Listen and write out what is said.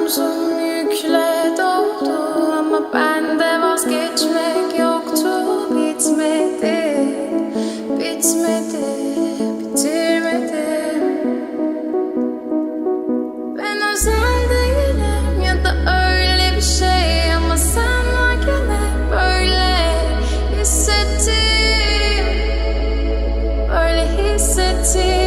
Omzum yükle doldu ama bende vazgeçmek yoktu. Bitmedi, bitmedi, bitirmedim. Ben özel değilim ya da öyle bir şey, ama sen varken hep böyle hissettim, böyle hissettim.